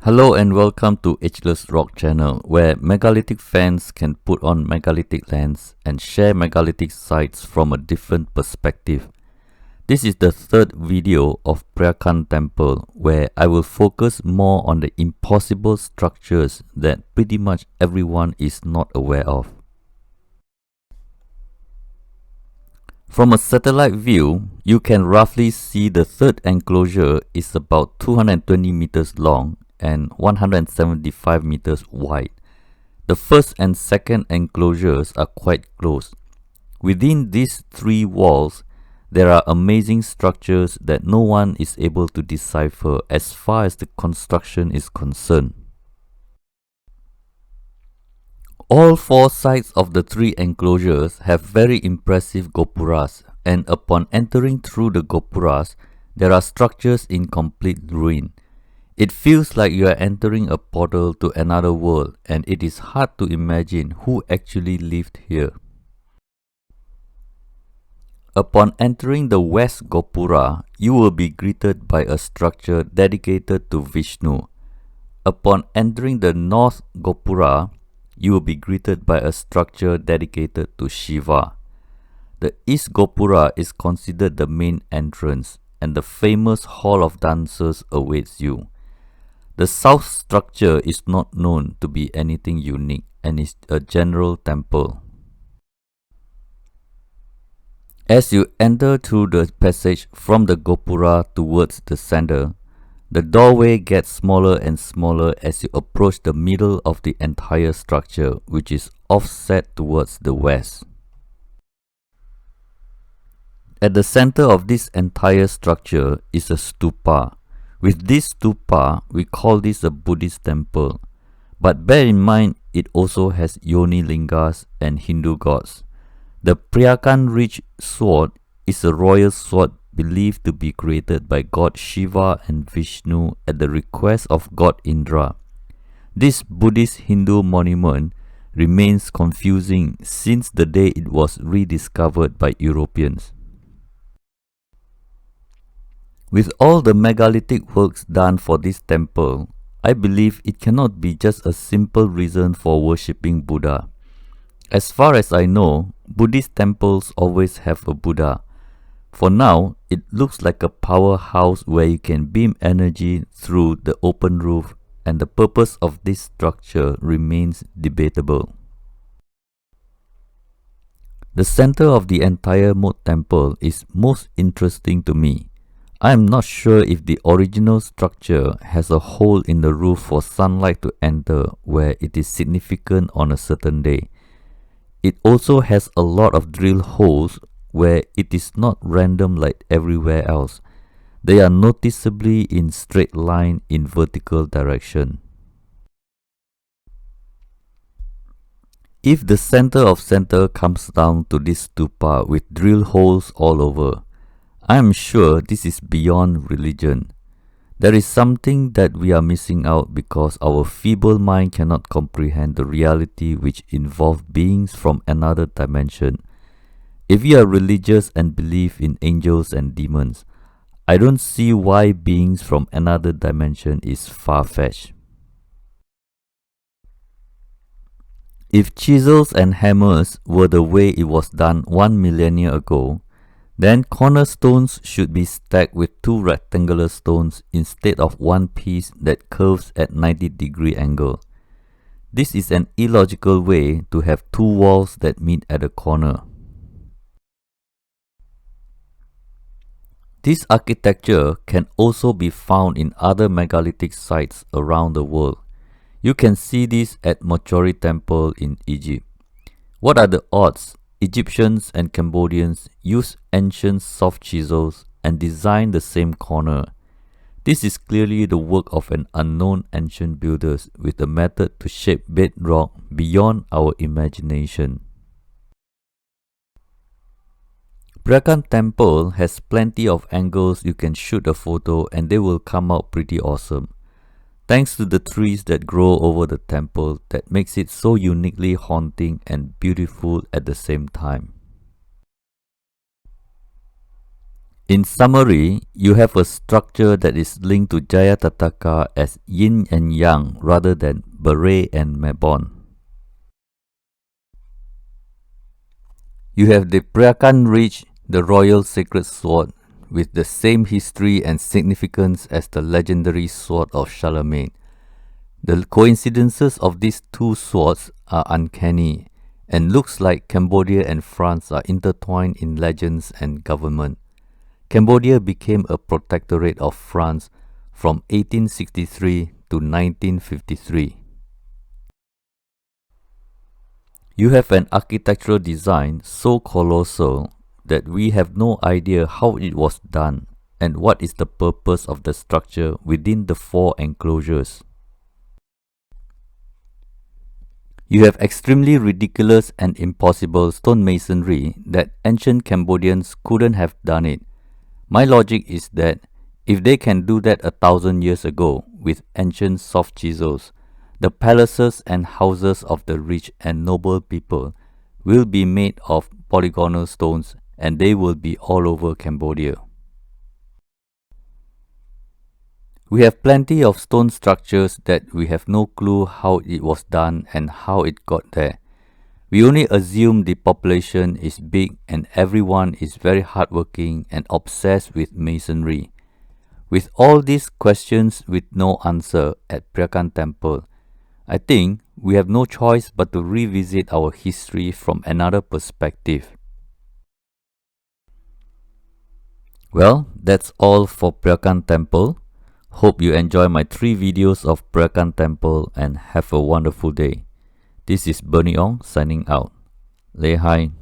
Hello and welcome to Ageless Rock channel, where megalithic fans can put on megalithic lens and share megalithic sites from a different perspective. This is the third video of Preah Khan Temple, where I will focus more on the impossible structures that pretty much everyone is not aware of. From a satellite view, you can roughly see the third enclosure is about 220 meters long and 175 meters wide. The first and second enclosures are quite close. Within these three walls, there are amazing structures that no one is able to decipher as far as the construction is concerned. All four sides of the three enclosures have very impressive gopuras, and upon entering through the gopuras, there are structures in complete ruin. It feels like you are entering a portal to another world, and it is hard to imagine who actually lived here. Upon entering the West Gopura, you will be greeted by a structure dedicated to Vishnu. Upon entering the North Gopura, you will be greeted by a structure dedicated to Shiva. The East Gopura is considered the main entrance, and the famous Hall of Dancers awaits you. The south structure is not known to be anything unique and is a general temple. As you enter through the passage from the Gopura towards the center, the doorway gets smaller and smaller as you approach the middle of the entire structure, which is offset towards the west. At the center of this entire structure is a stupa. With this stupa, we call this a Buddhist temple, but bear in mind it also has yoni lingas and Hindu gods. The Preah Khan Ridge sword is a royal sword believed to be created by God Shiva and Vishnu at the request of God Indra. This Buddhist Hindu monument remains confusing since the day it was rediscovered by Europeans. With all the megalithic works done for this temple, I believe it cannot be just a simple reason for worshipping Buddha. As far as I know, Buddhist temples always have a Buddha. For now, it looks like a powerhouse where you can beam energy through the open roof, and the purpose of this structure remains debatable. The center of the entire Moat temple is most interesting to me. I am not sure if the original structure has a hole in the roof for sunlight to enter where it is significant on a certain day. It also has a lot of drill holes where it is not random like everywhere else. They are noticeably in straight line in vertical direction. If the center of center comes down to this stupa with drill holes all over, I am sure this is beyond religion. There is something that we are missing out because our feeble mind cannot comprehend the reality which involves beings from another dimension. If you are religious and believe in angels and demons, I don't see why beings from another dimension is far-fetched. If chisels and hammers were the way it was done 1 millennia ago, then cornerstones should be stacked with two rectangular stones instead of one piece that curves at 90-degree angle. This is an illogical way to have two walls that meet at a corner. This architecture can also be found in other megalithic sites around the world. You can see this at Mortuary Temple in Egypt. What are the odds Egyptians and Cambodians use ancient soft chisels and design the same corner? This is clearly the work of an unknown ancient builders with a method to shape bedrock beyond our imagination. Preah Khan Temple has plenty of angles you can shoot a photo and they will come out pretty awesome. Thanks to the trees that grow over the temple that makes it so uniquely haunting and beautiful at the same time. In summary, you have a structure that is linked to Jayatataka as yin and yang rather than Beret and Mabon. You have the Preah Khan Ridge, the royal sacred sword, with the same history and significance as the legendary sword of Charlemagne. The coincidences of these two swords are uncanny, and looks like Cambodia and France are intertwined in legends and government. Cambodia became a protectorate of France from 1863 to 1953. You have an architectural design so colossal that we have no idea how it was done and what is the purpose of the structure within the four enclosures. You have extremely ridiculous and impossible stonemasonry that ancient Cambodians couldn't have done it. My logic is that if they can do that 1,000 years ago with ancient soft chisels, the palaces and houses of the rich and noble people will be made of polygonal stones, and they will be all over Cambodia. We have plenty of stone structures that we have no clue how it was done and how it got there. We only assume the population is big and everyone is very hardworking and obsessed with masonry. With all these questions with no answer at Preah Khan Temple, I think we have no choice but to revisit our history from another perspective. Well, that's all for Preah Khan Temple. Hope you enjoy my 3 videos of Preah Khan Temple and have a wonderful day. This is Bernie Ong signing out. Lehai.